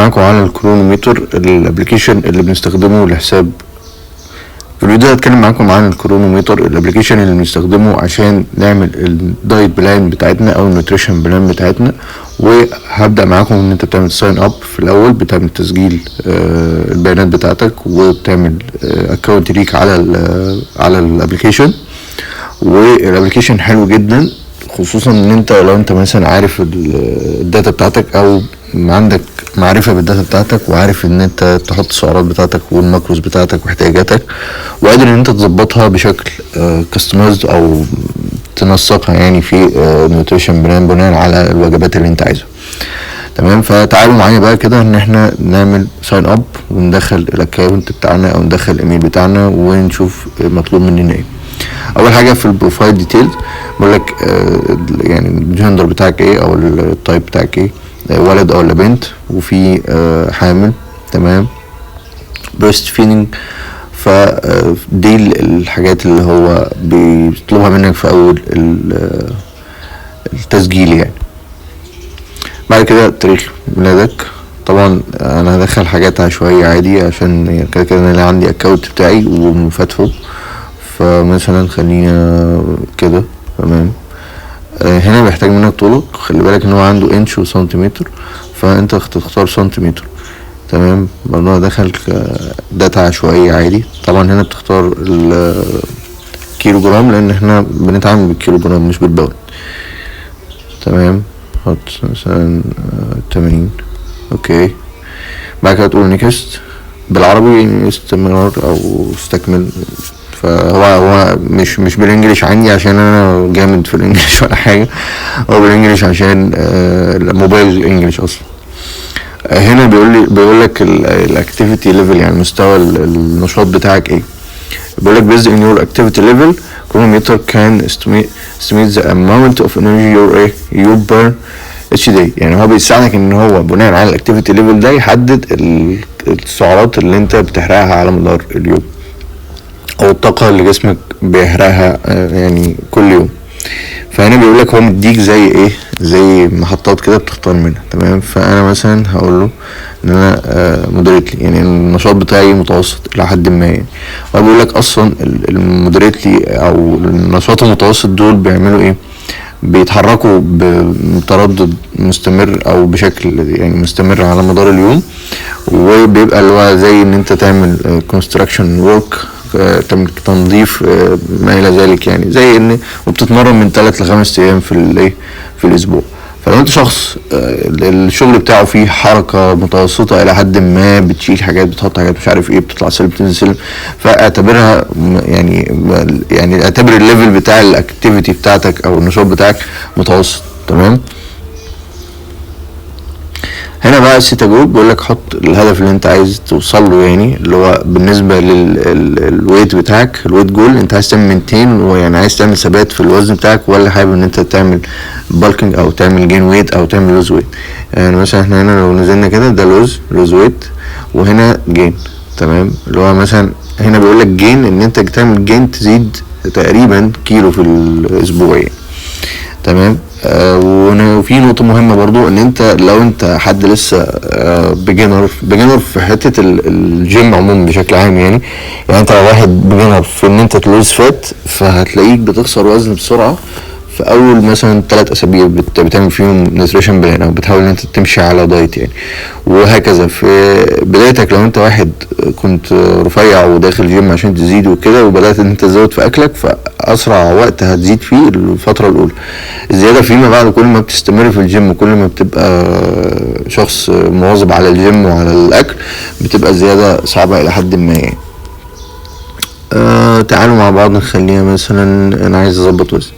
معاكم على الكرونوميتر الابلكيشن اللي بنستخدمه لحساب. في الفيديو ده هتكلم معاكم عن الكرونوميتر الابلكيشن اللي بنستخدمه عشان نعمل الدايت بلان بتاعتنا او النيوتريشن بلان بتاعتنا. وهبدأ معاكم ان انت بتعمل ساين اب في الاول، بتعمل تسجيل البيانات بتاعتك وبتعمل اكونت ليك على الابلكيشن. والابلكيشن حلو جدا، خصوصا ان انت لو انت مثلا عارف الداتا بتاعتك او عندك معرفة بالداتا بتاعتك وعارف ان انت تحط السعرات بتاعتك والماكروز بتاعتك واحتياجاتك، وقادر ان انت تظبطها بشكل كاستمايزد او تنسقها يعني في نيوتريشن بلان بناء على الوجبات اللي انت عايزها. تمام، فتعالوا معايا بقى كده ان احنا نعمل ساين اب وندخل الاكونت بتاعنا او ندخل الايميل بتاعنا ونشوف مطلوب مننا ايه. اول حاجه في البروفايل ديتيلز بقول لك يعني الجندر بتاعك ايه او التايب بتاعك ايه، ولد او بنت، وفي حامل. تمام، بريست فيدنج. فدي الحاجات اللي هو بيطلبها منك في اول التسجيل يعني. بعد كده تاريخ ميلادك. طبعا انا هدخل حاجات عشوائيه عادي عشان كده كده انا عندي اكونت بتاعي ومفاتحه، فمثلا خلينا كده. تمام، هنا بيحتاج منك طولك، خلي بالك ان هو عنده انش وسنتيمتر، فانت تختار سنتيمتر. تمام، برضه دخل داتا عشوائية عادي. طبعا هنا بتختار الكيلو جرام لان احنا بنتعامل بالكيلو جرام مش بالباوند. تمام، حط مثلا 80. اوكي، بعد كده تقول نيكست بالعربي استمرار او استكمل. فهو مش بالانجليش عندي عشان انا جامد في الانجليش ولا حاجه، هو بالانجليش عشان الموبايل انجليش اصلا. هنا بيقول لك الاكتيفيتي ليفل، يعني مستوى النشاط بتاعك ايه. بيقول لك based on your activity level chronometer can estimate the amount of energy you burn each day. يعني هو بيساعدك ان هو بناء على الاكتيفيتي ليفل ده يحدد السعرات اللي انت بتحرقها على مدار اليوم او الطاقة اللي جسمك بيحرقها يعني كل يوم. فهنا بيقول لك هو مديك زي ايه، زي محطات كده بتختار منها. تمام، فانا مثلا هقول له ان انا مودريتلي، يعني النشاط بتاعي متوسط الى حد ما يعني. هو بيقول لك اصلا المودريتلي او النشاط المتوسط دول بيعملوا ايه، بيتحركوا بتردد مستمر او بشكل يعني مستمر على مدار اليوم، وبيبقى اللي هو زي ان انت تعمل كونستراكشن ورك، تنظيف ما الى ذلك، يعني زي ان وبتتمرن من 3 ل5 ايام في الاسبوع. فلو انت شخص الشغل بتاعه فيه حركة متوسطة الى حد ما، بتشيل حاجات، بتحط حاجات، مش عارف ايه، بتطلع سلم بتنزل سلم، فاعتبرها يعني اعتبر الليفل بتاع الاكتيفيتي بتاعتك او النشاط بتاعك متوسط. تمام، هنا بقى السيتا جروب بيقول لك حط الهدف اللي انت عايز توصل له، يعني اللي هو بالنسبه للويت بتاعك، الويت جول. انت عايز تعمل 200 ويعني عايز تعمل ثبات في الوزن بتاعك، ولا حابب ان انت تعمل بالكينج او تعمل جين ويت او تعمل لوز ويت. يعني مثلا احنا هنا لو نزلنا كده ده لوز ويت، وهنا جين. تمام، اللي هو مثلا هنا بيقول لك جين ان انت تعمل جين تزيد تقريبا كيلو في الاسبوع يعني. تمام، وفي نقطة مهمة برضو ان انت لو انت حد لسه بيجنر في حتة الجيم عموما بشكل عام، يعني انت لو واحد بيجنر في ان انت تلوز فات، فهتلاقيك بتخسر وزن بسرعة في اول مثلا 3 اسابيع بتعمل فيهم نيوتريشن بلان او بتحاول ان انت تمشي على دايت يعني. وهكذا في بدايتك لو انت واحد كنت رفيع وداخل جيم عشان تزيد وكده، وبدأت ان انت تزود في اكلك، فاسرع وقت هتزيد فيه الفترة الاولى. الزيادة فيما بعد كل ما بتستمر في الجيم وكل ما بتبقى شخص مواظب على الجيم وعلى الاكل، بتبقى الزيادة صعبة الى حد ما يعني. تعالوا مع بعض نخليها مثلا انا عايز اظبط وزني.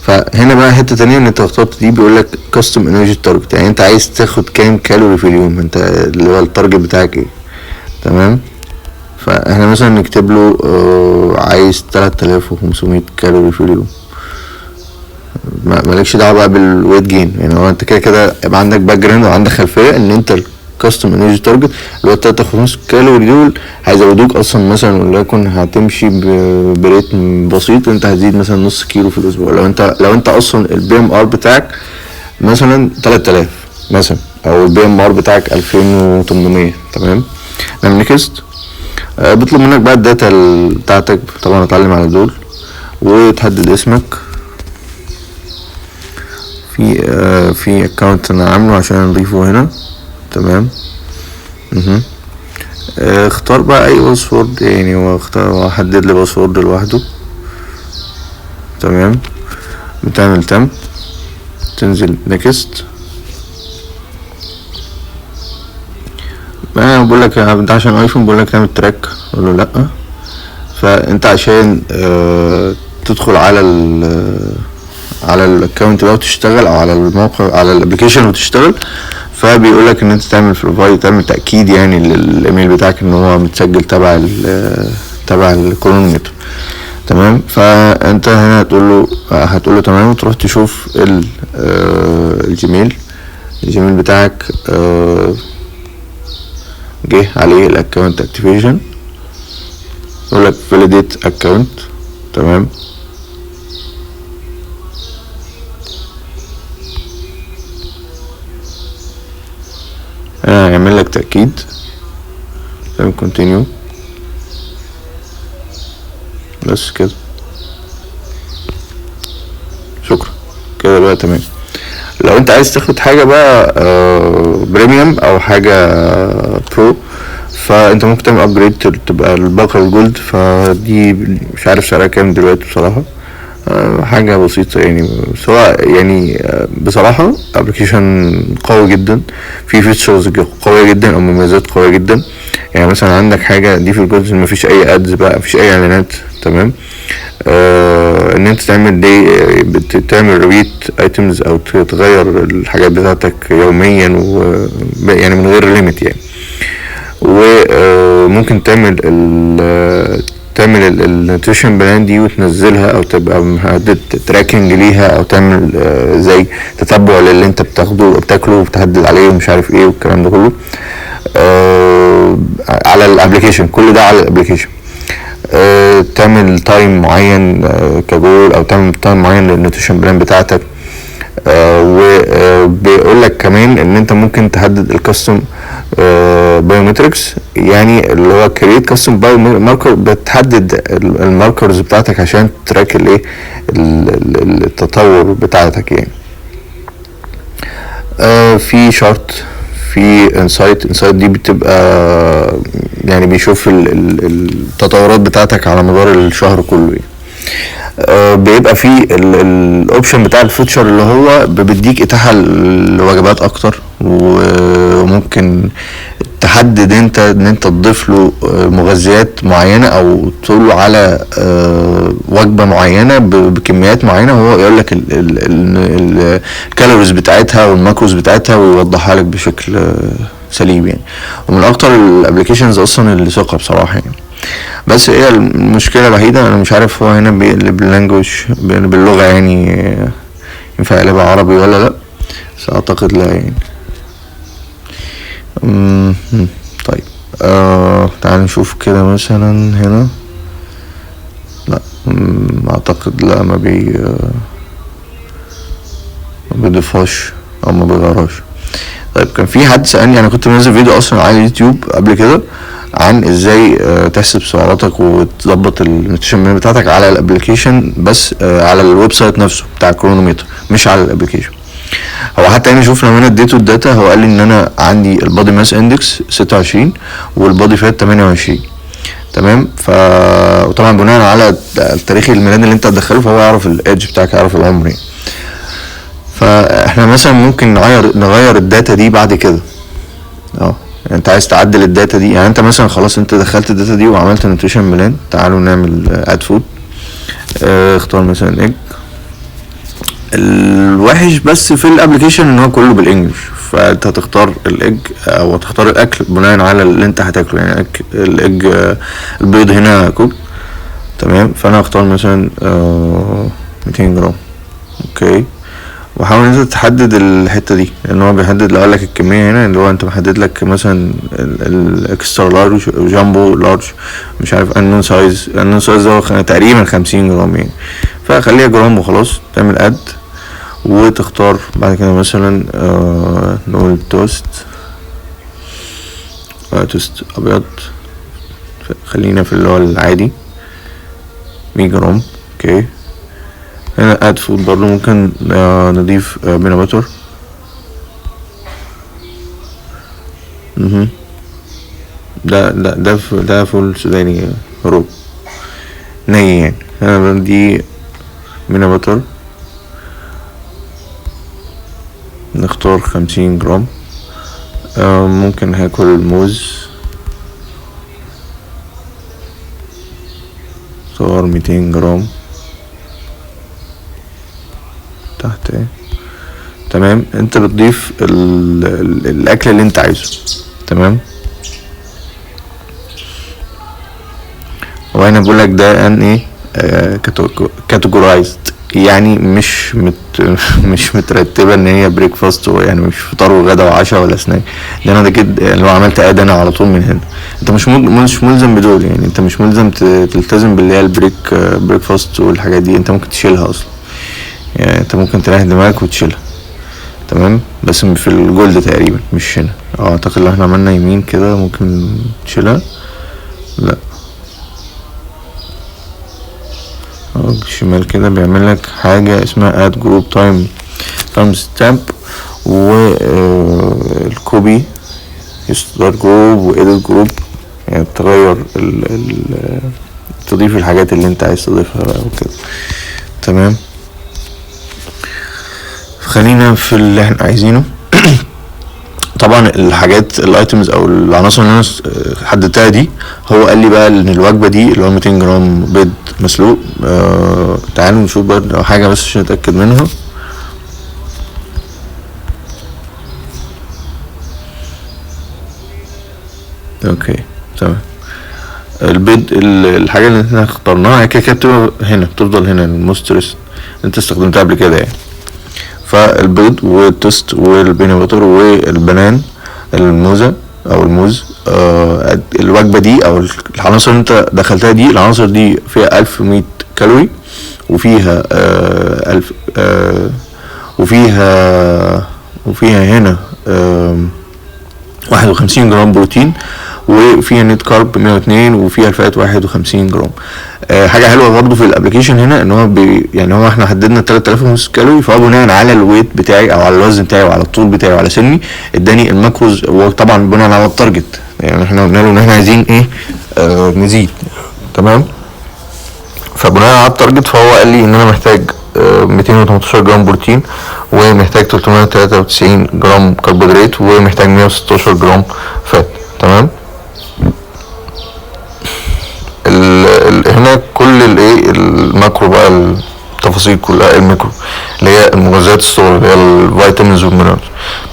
فهنا بقى حته تانية ان انت اخترت دي، بيقول لك كاستم انرجي تارجت، يعني انت عايز تاخد كام كالوري في اليوم، انت اللي هو التارجت بتاعك ايه. تمام، فاحنا مثلا نكتب له عايز 3500 كالوري في اليوم. مالكش دعوه بقى بالويت جين، يعني هو انت كده كده يبقى عندك باك جراوند وعندك خلفيه ان انت كاستم انرجي تارجت اللي هو 3500 كالوري دول هيزودوك اصلا، مثلا وليكن هتمشي بريت بسيط، انت هتزيد مثلا نص كيلو في الاسبوع. لو انت اصلا البي ام ار بتاعك مثلا 3000 مثلا، او البي ام ار بتاعك 2800. تمام، نعمل نيكست. بيطلب منك بقى الداتا بتاعتك، طبعا اتعلم على دول وتحدد اسمك. في اكونت انا عامله عشان نضيفه هنا. تمام. اختار بقى اي باسورد يعني، واحدد لي باسورد لوحده. تمام، بتعمل تم، تنزل نيكست. انا بقول لك ده عشان ايفون، بقول لك تعمل تراك، اقول له لا. فانت عشان تدخل على الاكونت ده وتشتغل، او على الموقع، على الابلكيشن وتشتغل، فبيقول لك ان انت تعمل فيريفاي، تعمل تاكيد يعني للايميل بتاعك ان هو متسجل تبع الكرونومتر. تمام، فانت هنا هتقول له تمام، وتروح تشوف الجيميل بتاعك جه عليه الاكونت اكتيفيشن، يقول لك فاليديت اكونت. تمام، هيعمل لك تأكيد. تمام، كونتينيو، بس كده، شكرا كده بقى. تمام، لو انت عايز تاخد حاجة بقى بريميوم او حاجة برو، فانت ممكن تعمل ابجريد تبقى الباقة الجولد، فدي مش عارف سعرها كام دلوقتي بصراحة. حاجة بسيطة يعني، سواء يعني بصراحة ابلكيشن قوي جدا، في فيتشرز قوية جدا او مميزات قوية جدا. يعني مثلا عندك حاجة دي في الجولد، مفيش اي ادز بقى، مفيش اي اعلانات. تمام، ان انت تعمل ريبيت ايتمز او تغير الحاجات بتاعتك يوميا، يعني من غير ليميت يعني. وممكن تعمل النيوتريشن بلان دي وتنزلها، او تبقى محدد تراكنج ليها، او تعمل زي تتبع للي انت بتاكله وبتحدد عليه ومش عارف ايه والكلام ده كله على الابليكيشن. كل ده على الابليكيشن. تعمل تايم معين كجول، او تعمل تايم معين للنيوتريشن بلان بتاعتك. وبيقول لك كمان ان انت ممكن تحدد الكاستم بايومتريكس، يعني اللي هو كريت كاستم بايو ماركر، بتحدد الماركرز بتاعتك عشان تراك الايه التطور بتاعتك يعني. في شارت، في انسايت دي بتبقى يعني بيشوف التطورات بتاعتك على مدار الشهر كله يعني. بيبقى فيه الاوبشن بتاع الفيتشر اللي هو بيديك اتاحه لوجبات اكتر، وممكن تحدد انت ان انت تضيف له مغذيات معينه، او تقول له على وجبه معينه بكميات معينه، وهو يقول لك الكالوريز بتاعتها والماكروز بتاعتها، ويوضحها لك بشكل سليم يعني. ومن اكتر الابلكيشنز اصلا اللي ثقه بصراحه يعني. بس هي المشكله الوحيده، انا مش عارف هو هنا باللانجوج باللغه يعني ينفع يقلبها عربي ولا لا، بس اعتقد لا يعني. طيب تعال نشوف كده مثلا هنا. لا اعتقد لا، ما بيضيفهاش او ما بيغيرهاش. طيب، كان في حد سألني، انا كنت منزل فيديو اصلا على اليوتيوب قبل كده عن ازاي تحسب سعراتك وتظبط النيوتريشن بتاعتك على الابلكيشن، بس على الويب سايت نفسه بتاع الكرونومتر، مش على الابلكيشن. هو حتى يعني شوف، لما انا اديته الداتا هو قال لي ان انا عندي البادي ماس اندكس 26 والبادي فات 28. تمام، وطبعا بناء على التاريخ الميلادي اللي انت هتدخله، فهو يعرف الايدج بتاعك، يعرف العمر يعني. فاحنا مثلا ممكن نغير الداتا دي بعد كده. انت عايز تعدل الداتا دي، يعني انت مثلا خلاص انت دخلت الداتا دي وعملت نيوتريشن بلان. تعالوا نعمل اد فود. اختار مثلا ايج. الوحش بس في الابلكيشن ان هو كله بالانجلش، فانت هتختار الايج او هتختار الاكل بناء على اللي انت هتاكله يعني. الايج البيض هنا كوك. تمام، فانا هختار مثلا 200 جرام. اوكي، وحاول ان انت تحدد الحته دي، لان هو بيحدد لو قالك الكميه هنا، اللي هو انت محدد لك مثلا الاكسترا لارج وجامبو لارج، مش عارف انون سايز ده تقريبا 50 جرام يعني، فخليها جرام وخلاص. تعمل اد، وتختار بعد كده مثلا نقول توست توست ابيض، خلينا في اللي هو العادي 100 جرام. اوكي هنا اد فود برضو ممكن نضيف بينا باتر. ده فول سوداني رو ني يعني. هنا بدي بينا باتر، نختار 50 جرام. ممكن هاكل موز، صور 200 جرام تحت. تمام انت بتضيف الاكل اللي انت عايزه. تمام وانا بقول لك ده ان ايه كاتيجورايزد، يعني مش مترتبه ان هي بريكفاست، يعني مش فطار وغدا وعشاء ولا سناك. ده انا ده كده لو عملت اد انا على طول من هنا. انت مش ملزم بدول، يعني انت مش ملزم تلتزم باللي هي بريكفاست والحاجات دي، انت ممكن تشيلها اصلا، يعني انت ممكن تريح دماغك وتشيلها. تمام بس في الجولد تقريبا مش هنا. اعتقد لو احنا عملنا يمين كده ممكن تشيلها. لا شمال كده بيعمل لك حاجة اسمها اد جروب تايم ستامب، والكوبي يستدار جروب وإيديت جروب، يعني تغير تضيف الحاجات اللي انت عايز تضيفها وكده. تمام خلينا في اللي احنا عايزينه. طبعا الحاجات الايتمز او العناصر اللي انا حددتها دي، هو قال لي بقى ان الوجبه دي اللي هو 200 جرام بيض مسلوق. تعالوا نشوف بقى حاجه بس عشان اتاكد منها. اوكي تمام. البيض الحاجه اللي احنا اخترناها كده كده بتبقى هنا، بتفضل هنا الموسترس انت استخدمتها قبل كده يعني. فالبيض والتوست والبيني باتر والبنان الموزة او الموز. الوجبة دي او العناصر اللي انت دخلتها دي، العناصر دي فيها 1100 كالوري، وفيها 1000 وفيها هنا 51 جرام بروتين، وفيها نت كارب 102، وفيها الفات 51 جرام. حاجه حلوه برضو في الابلكيشن هنا ان هو يعني هو احنا حددنا 3500 كالوري، فهو بناء على الويت بتاعي او على الوزن بتاعي وعلى الطول بتاعي وعلى سني اداني الماكروز، وطبعا بناء على التارجت، يعني احنا قلنا له ان احنا عايزين ايه نزيد. تمام فبناء على التارجت فهو قال لي ان انا محتاج 218 جرام بروتين، ومحتاج 393 جرام كربوهيدرات، ومحتاج 116 جرام فات. تمام هنا كل الايه الماكرو بقى، التفاصيل كلها الميكرو اللي هي المغذيات الصغرى اللي هي الفيتامينز والمينرالز،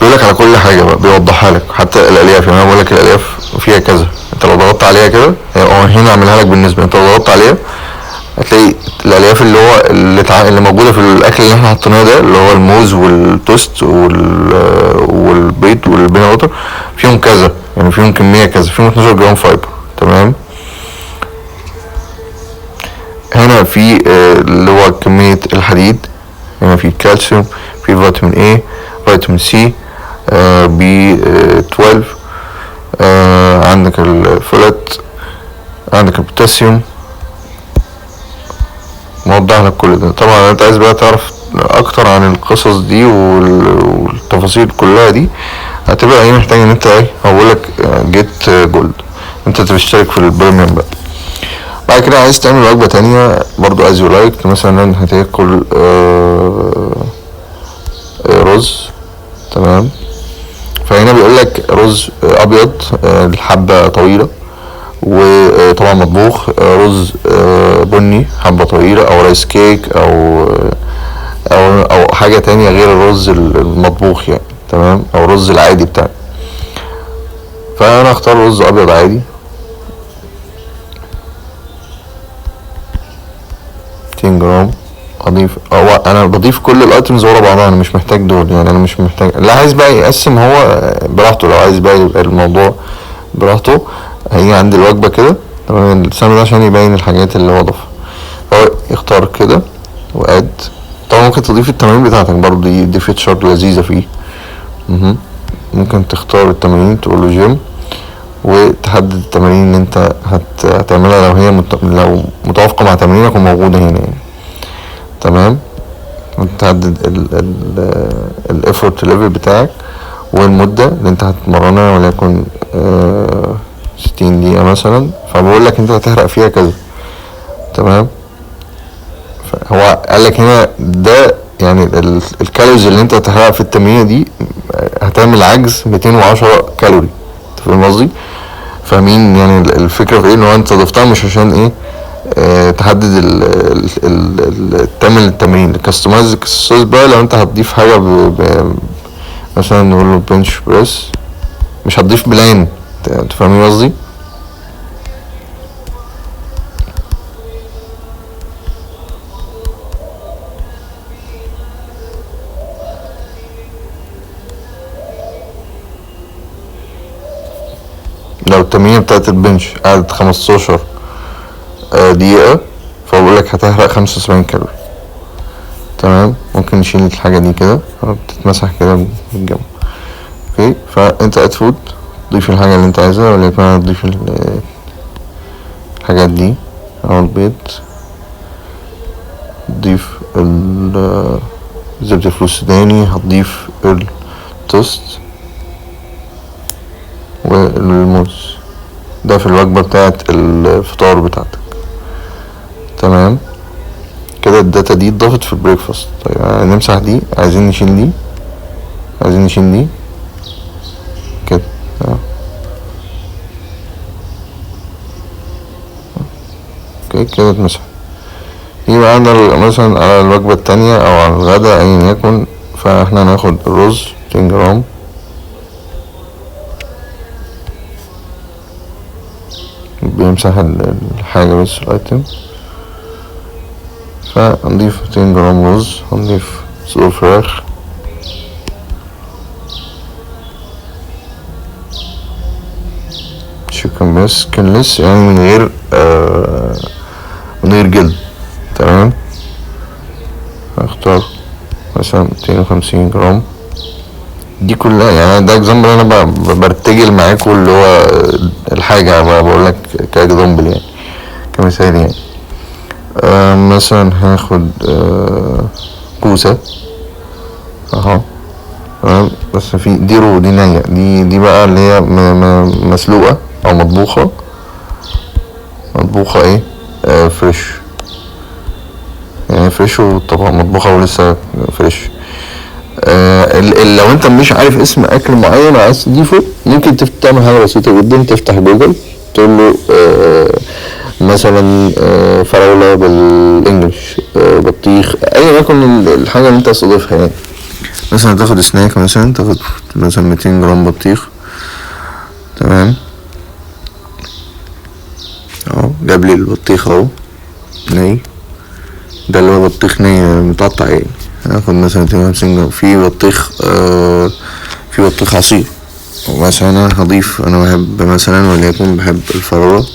بيقول لك على كل حاجه بقى بيوضحها لك، حتى الالياف. يعني انا بقول لك الالياف فيها كذا، انت لو ضغطت عليها كده هنا اعملها لك بالنسبه، انت لو ضغطت عليها هتلاقي الالياف اللي هو اللي موجوده في الاكل اللي احنا حطيناه ده، اللي هو الموز والتوست والبيض والبينا باتر، فيهم كذا، يعني فيهم كميه كذا، فيهم 12 جرام فايبر. تمام هنا في اللي هو كمية الحديد، هنا في كالسيوم، في فيتامين A، فيتامين C، B12، عندك الفولات، عندك البوتاسيوم، موضح لك كل ده. طبعا انت عايز بقى تعرف اكتر عن القصص دي والتفاصيل كلها دي، هتبقى ايه محتاج ان انت ايه هقولك جيت جولد، انت تشترك في البريميوم بقى. بعد كده عايز تعمل وجبة تانية برضو as you like، مثلا هتاكل رز. تمام فهنا بيقولك رز ابيض الحبة طويلة، وطبعا مطبوخ، رز بني حبة طويلة، او رايس كيك او حاجة تانية غير الرز المطبوخ يعني. تمام او الرز العادي بتاعي، فانا اختار رز ابيض عادي. 200 جرام اضيف، او انا بضيف كل الايتمز ورا بعضها، انا مش محتاج دول، يعني انا مش محتاج. اللي عايز بقى يقسم هو براحته، لو عايز بقى يبقى الموضوع براحته هيجي عند الوجبه كده. تمام السهم ده عشان يبين الحاجات اللي هو ضافها، فهو يختار كده واد. طبعا ممكن تضيف التمارين بتاعتك برضه، دي فيتشر لذيذة فيه. ممكن تختار التمارين، تقول له جيم، وتحدد التمارين اللي انت هتعملها لو هي لو متوافقة مع تمارينك وموجودة هنا يعني. تمام. وتحدد الافورت ليفل بتاعك والمدة اللي انت هتتمرنها، وليكن 60 دقيقة مثلا، فبقول لك انت هتحرق فيها كذا. تمام. هو قالك هنا ده يعني الكالوريز اللي انت هتحرقها في التمرينة دي هتعمل عجز 210 كالوري. انت فاهم قصدي؟ فاهمين يعني الفكرة في ايه؟ ان هو انت ضفتها مش عشان ايه تحدد تعمل التمرين الكاستمايز اكسرسايز بقى. لو انت هتضيف حاجة مثلا نقول له بنش بريس، مش هتضيف بلان. انت فاهمين قصدي؟ لو التمرين بتاعت البنش قعدت 15 دقيقة، فبقول لك هتحرق 75 كالوري. تمام. ممكن نشيل الحاجة دي كده، بتتمسح كده بالجنب. اوكي. فانت اد فود، ضيف الحاجة اللي انت عايزها، ولكن هتضيف الحاجات دي او البيض، تضيف زبدة الفول السوداني، هتضيف التوست والموز. ده في الوجبة بتاعت الفطار بتاعتك. تمام كده. الداتا دي اتضافت في البريكفاست. طيب نمسح دي، عايزين نشيل دي، كده. اوكي كده اتمسح. يبقى عندنا مثلا على الوجبة التانية او على الغدا ايا يكن، فاحنا هناخد الرز 200 جرام، بيمسح الحاجة بس الايتم. فهنضيف 200 جرام رز، هنضيف صدور فراخ، تشيكن بس سكنلس يعني من غير جلد. تمام. هختار مثلا 250 جرام. دي كلها يعني ده اكزامبل، انا برتجل معاكم اللي هو الحاجة بقول لك كاكزامبل يعني، كمثال يعني. مثلا هاخد كوسة اهو. تمام. بس في دي رو، دي نية، دي بقى اللي هي مسلوقة او مطبوخة ايه فريش يعني، فريش وطبعا مطبوخة ولسه فريش. لو انت مش عارف اسم اكل معين عايز تضيفه، ممكن تعمل حاجة بسيطة جدا، تفتح جوجل تقول له مثلا فراولة بالانجلش، بطيخ، اي يكن الحاجة اللي انت تستضيفها يعني. مثلا تاخد سناك، مثلا تاخد مثلا 200 جرام بطيخ. تمام. اهو جاب لي البطيخ اهو ني، ده اللي هو بطيخ ني متقطع يعني. هاخد مثلا 250 جرام. في بطيخ عصير. ومثلا انا هضيف، انا بحب مثلا وليكن بحب الفراولة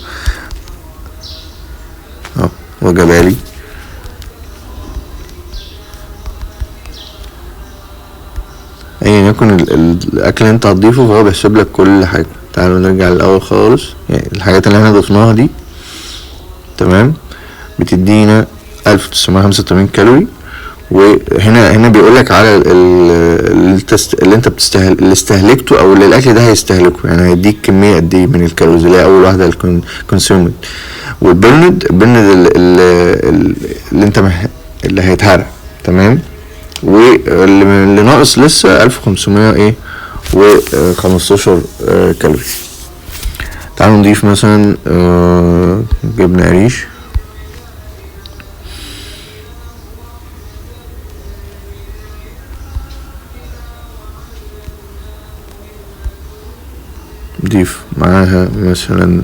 اهو، وجبالي. ايا يكن الاكل اللي انت هتضيفه، فهو بيحسب لك كل حاجة. تعالوا نرجع للاول خالص، يعني الحاجات اللي احنا ضفناها دي تمام بتدينا 1985 كالوري. وهنا بيقولك على اللي انت اللي استهلكته او اللي الاكل ده هيستهلكه، يعني هيديك كمية قد ايه من الكالوريز، اللي هي اول واحدة الكونسيومد، والبرند اللي انت اللي هيتحرق. تمام. واللي ناقص لسه 1500 ايه و15 كالوري. تعالوا نضيف مثلا جبنة قريش، نضيف معاها مثلا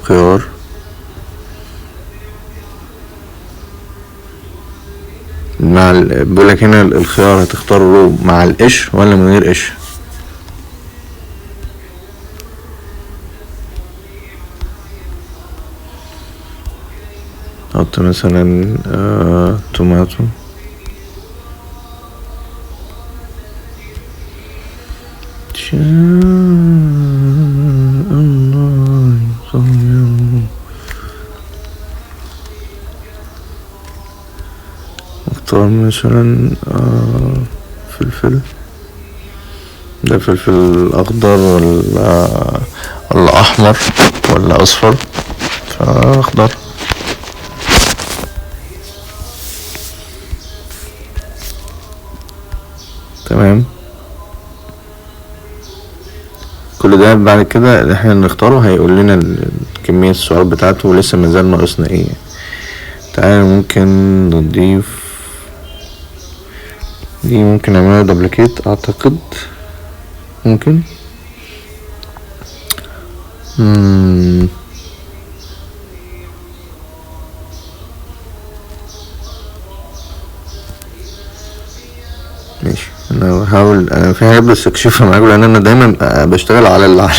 خيار، بقولك هنا الخيار هتختاره مع القش ولا من غير قش. حط مثلا توماتو الله يصير. اختار مثلا فلفل، ده فلفل اخضر ولا احمر ولا اصفر، فاخضر. تمام. كل ده بعد كده اللي احنا نختاره هيقول لنا كمية السعرات بتاعته، ولسه مازال ناقصنا ايه. تعالى ممكن نضيف دي، ممكن نعملها دبليكيت اعتقد، ممكن ماشي. انا هحاول، انا في حاجات بستكشفها معاكم لان انا دايما بشتغل على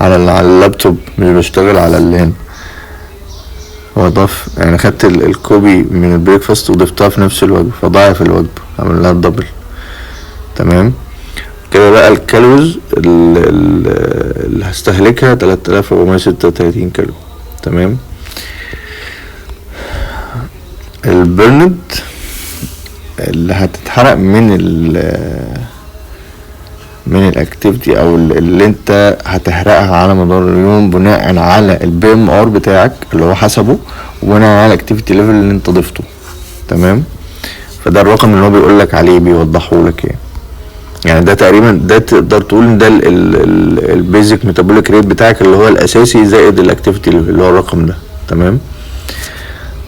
على اللابتوب، مش بشتغل على اللي هنا. هو ضاف يعني، خدت الكوبي من البريكفاست وضفتها في نفس الوجبة، فضاعف الوجبة، عمل لها دبل. تمام كده. بقى الكالوريز اللي هستهلكها 3436 كالوري. تمام. البرند اللي هتتحرق من الاكتيفيتي او اللي انت هتحرقها على مدار اليوم بناء على البي ام ار بتاعك اللي هو حسبه، وبناء على الاكتيفيتي ليفل اللي انت ضفته. تمام. فده الرقم اللي هو بيقول لك عليه، بيوضحه لك يعني ده تقريبا، ده تقدر تقول ان ده البيزك ميتابوليك ريت بتاعك اللي هو الاساسي زائد الاكتيفيتي ليفل اللي هو الرقم ده. تمام.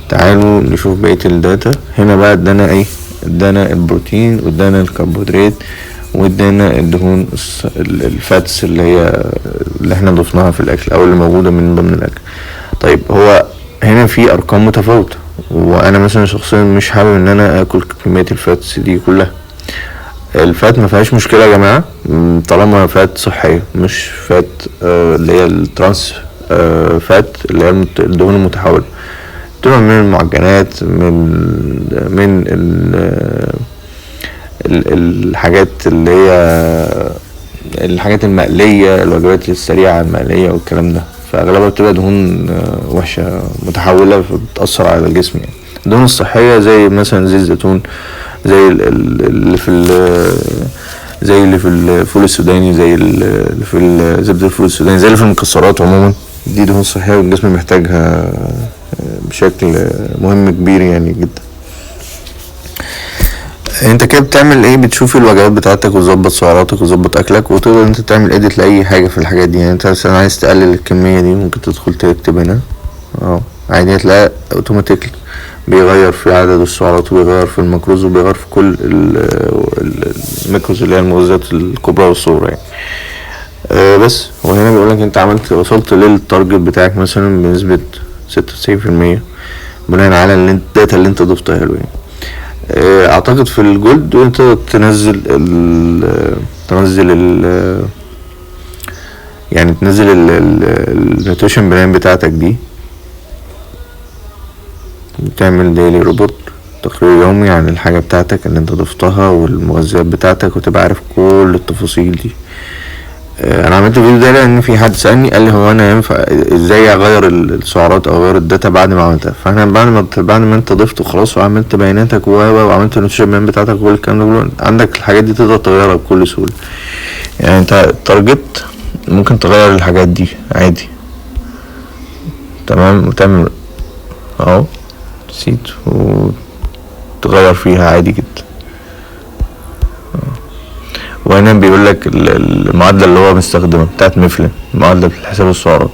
تعالوا نشوف بقيه الداتا. هنا بقى ادانا ادانا البروتين، وادانا الكربوهيدرات، وادانا الدهون الفاتس اللي احنا ضفناها في الاكل او اللي موجوده من ضمن الاكل. طيب هو هنا في ارقام متفاوته، وانا مثلا شخصيا مش حابب ان انا اكل كميه الفاتس دي كلها. الفات ما فيهاش مشكله يا جماعه طالما فات صحيه، مش فات اللي هي الترانس فات اللي هي الدهون المتحوله، تبقى من المعجنات، من الحاجات اللي هي الحاجات المقليه، الوجبات السريعه المقليه والكلام ده، فاغلبها بتبقى دهون وحشه متحوله فبتاثر على الجسم. يعني الدهون الصحيه زي مثلا زيت الزيتون، زي اللي في الفول السوداني، زي اللي في زبده الفول السوداني، زي اللي في المكسرات عموما، دي دهون صحيه والجسم محتاجها بشكل مهم كبير يعني جدا. انت كده بتعمل ايه؟ بتشوف الوجبات بتاعتك وتظبط سعراتك وتظبط اكلك، وتقدر انت تعمل اديت لاي حاجه في الحاجات دي. يعني انت مثلا عايز تقلل الكميه دي، ممكن تدخل تكتب هنا عادي، هتلاقي اوتوماتيكلي بيغير في عدد السعرات، وبيغير في المكروز، وبيغير في كل الميكروز اللي هي المغذيات الكبرى والصغرى يعني. بس وهنا بيقولك انت وصلت للتارجت بتاعك مثلا بنسبة 96% بناء على الداتا اللي انت ضفتها له يعني. اعتقد في الجولد انت تنزل النيوتريشن بلان بتاعتك دي، تعمل ديلي ريبورت، تقرير يومي عن الحاجة بتاعتك اللي انت ضفتها والمغذيات بتاعتك، وتبقى عارف كل التفاصيل دي. انا عملت الفيديو ده لان في حد سألني قال لي هو انا ينفع ازاي اغير السعرات او اغير الداتا بعد ما عملتها. فاحنا بعد ما انت ضفت خلاص وعملت بياناتك وعملت النيوتريشن بلان بتاعتك وكل الكلام ده كله، عندك الحاجات دي تقدر تغيرها بكل سهولة. يعني انت التارجت ممكن تغير الحاجات دي عادي. تمام. وتعمل سيت وتغير فيها عادي جدا. وهنا بيقولك المعادلة اللي هو مستخدمها بتاعت ميفلين، المعادلة حساب السعرات.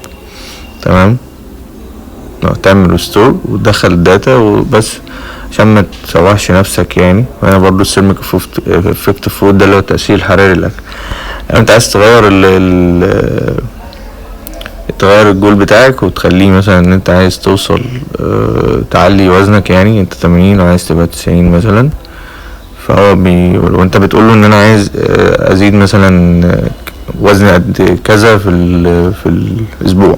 تمام. تعمل ريستور وتدخل الداتا وبس عشان ما تسوحش نفسك يعني. وهنا برضو السيرميك افكتيف فود ده اللي هو التأثير الحراري للأكل. يعني انت عايز تغير الجول بتاعك وتخليه مثلا ان انت عايز توصل تعلي وزنك، يعني انت 80 وعايز تبقى 90 مثلا، فهو وانت بتقوله ان انا عايز ازيد مثلا وزن قد كذا في الاسبوع،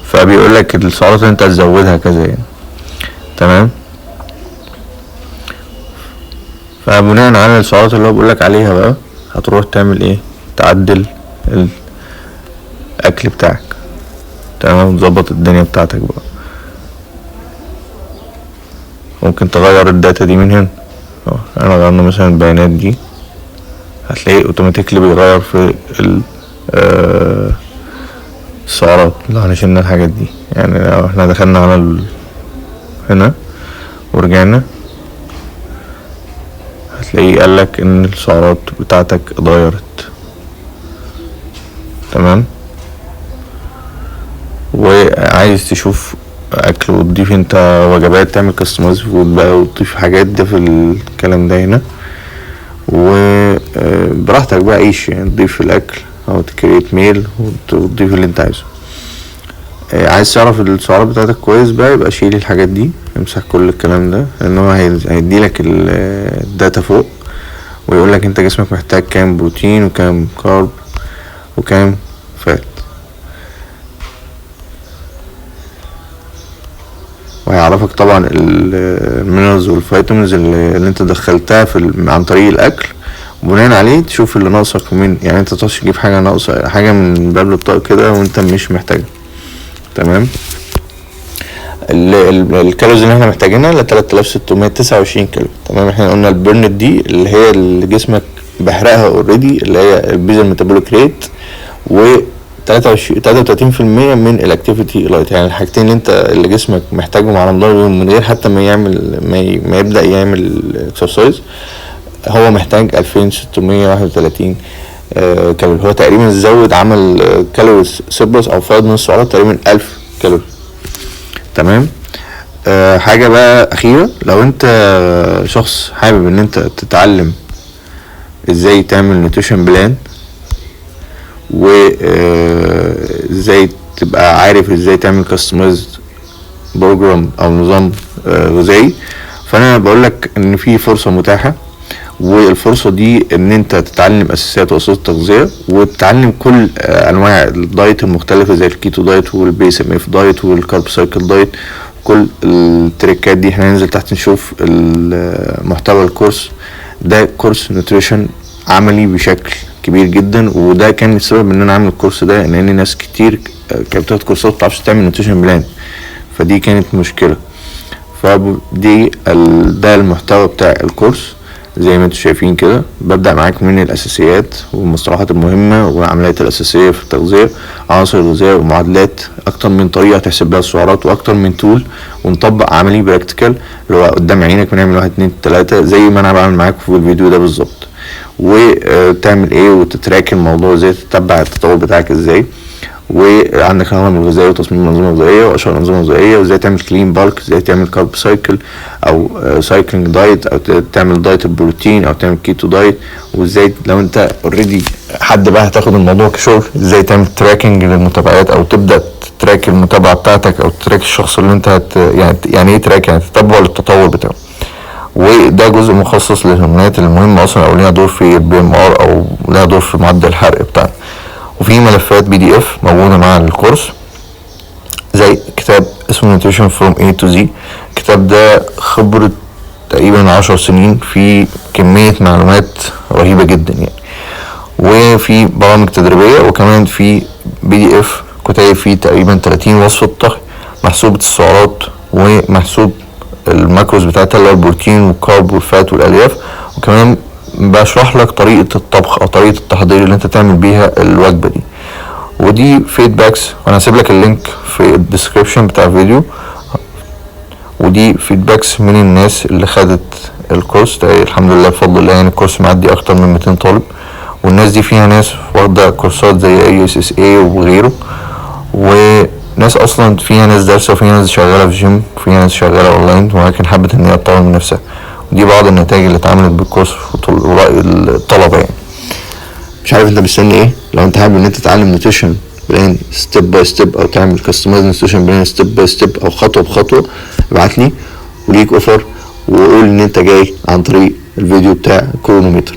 فبيقولك السعرات اللي انت هتزودها كذا يعني. تمام. فبناء على السعرات اللي هو بيقولك عليها بقى هتروح تعمل ايه؟ تعدل الاكل بتاعك. تمام، تظبط الدنيا بتاعتك بقى. ممكن تغير الداتا دي من هنا. انا غيرنا مثلا البيانات دي، هتلاقي اوتوماتيكلي بيغير في السعرات لو هنشيلنا الحاجات دي. يعني لو احنا دخلنا على هنا ورجعنا، هتلاقيه قالك ان السعرات بتاعتك اتغيرت. تمام. وعايز تشوف اكل وتضيف انت وجبات، تعمل كاستمايز فود بقى وتضيف حاجات ده في الكلام ده هنا، وبراحتك بقى عيش. يعني تضيف الاكل او تكريت ميل وتضيف اللي انت عايزه. عايز تعرف السعرات بتاعتك كويس بقى، يبقى شيل الحاجات دي، امسح كل الكلام ده، لان هو هيديلك الداتا فوق ويقولك انت جسمك محتاج كام بروتين وكام كارب وكام فات. وهيعرفك طبعا المينرالز والفيتامينز اللي انت دخلتها عن طريق الاكل، وبناء عليه تشوف اللي ناقصك من، يعني انت متقدرش تجيب حاجه ناقصه، حاجه من باب الطاق كده وانت مش محتاجها. تمام. الكالوريز اللي احنا محتاجينها ل 3629 كالوري. تمام. احنا قلنا البرنت دي اللي هي اللي جسمك بحرقها اوريدي، اللي هي البيزل ميتابوليك ريت، و 33% من الاكتيفيتي لايت، يعني الحاجتين اللي جسمك محتاجهم على مدار اليوم من غير حتى ما يبدا يعمل اكسرسايز. هو محتاج 2631 كالوري. هو تقريبا زود، عمل كالوريز سيربلس او فايض من السعرات تقريبا 1000 كالوري. تمام. حاجه بقى اخيره، لو انت شخص حابب ان انت تتعلم ازاي تعمل نيوتريشن بلان، وازاي تبقى عارف ازاي تعمل كاستمايزد بروجرام او نظام غذائي، فانا بقولك ان في فرصه متاحه، والفرصه دي ان انت تتعلم اساسيات واساسات التغذيه، وتتعلم كل انواع الدايت المختلفه زي الكيتو دايت والبي ام اف دايت والكارب سايكل دايت. كل التريكات دي هننزل تحت نشوف محتوى الكورس ده. كورس نيوتريشن عملي بشكل كبير جدا، وده كان السبب ان انا اعمل الكورس ده، لان ناس كتير كانت بتاخد كورسات متعرفش تعمل نيوتريشن بلان، فدي كانت مشكله. فدي ده المحتوى بتاع الكورس زي ما انتم شايفين كده. ببدأ معاك من الاساسيات والمصطلحات المهمة والعمليات الاساسية في التغذية، عناصر الغذاء ومعادلات، اكتر من طريقة تحسب بها السعرات، واكتر من تول، ونطبق عملي براكتيكال اللي هو قدام عينك، بنعمل 1 2 3 زي ما انا بعمل معاك في الفيديو ده بالظبط. وتعمل ايه وتتراك الموضوع ازاي، تتبع التطور بتاعك ازاي، وعندك النظام الغذائي وتصميم الانظمه الغذائيه واشهر الانظمه الغذائيه، وازاي تعمل كلين بالك، ازاي تعمل كارب سايكل او سايكلينج دايت، او تعمل دايت البروتين، او تعمل كيتو دايت، وازاي لو انت اوريدي حد بقى هتاخد الموضوع كشغل ازاي تعمل تراكنج للمتابعات، او تبدا تراك المتابعه بتاعتك، او تراك الشخص اللي انت يعني ايه تراك، يعني تتبع التطور بتاعه. وده جزء مخصص للهرمونات المهمه اصلا، او ليها دور في البي ام ار، او ليها دور في معدل الحرق بتاعنا. وفي ملفات PDF موجودة مع الكورس، زي كتاب اسمه Nutrition from A to Z. الكتاب ده خبرة تقريبا 10 سنين، في كمية معلومات رهيبة جدا يعني. وفي برامج تدريبية، وكمان في PDF كتاب فيه تقريبا 30 وصفة طهي، محسوبة السعرات ومحسوب الماكروز بتاعتها اللي هو البروتين والكارب والفات والالياف، وكمان بشرح لك طريقة الطبخ او طريقة التحضير اللي انت تعمل بيها الوجبة دي. ودي فيدباكس، وانا هسيب لك اللينك في الديسكريبشن بتاع الفيديو. ودي فيدباكس من الناس اللي خدت الكورس ده. الحمد لله بفضل الله يعني الكورس معدي اكتر من 200 طالب، والناس دي فيها ناس واخدة كورسات زي ASSA وغيره، وناس اصلا فيها ناس دارسة، وفيها ناس شغالة في جيم، وفيها ناس شغالة اونلاين، ولكن حبت ان هي تطور من نفسها. ودي بعض النتائج اللي اتعملت بالكورس ورأي الطلبة يعني. مش عارف انت مستني ايه؟ لو انت حابب ان انت تتعلم نيوتريشن بلان ستيب باي ستيب، او تعمل كاستمايز نيوتريشن بلان ستيب باي ستيب، او خطوه بخطوه، ابعت لي وليك اوفر، وقول ان انت جاي عن طريق الفيديو بتاع كرونومتر.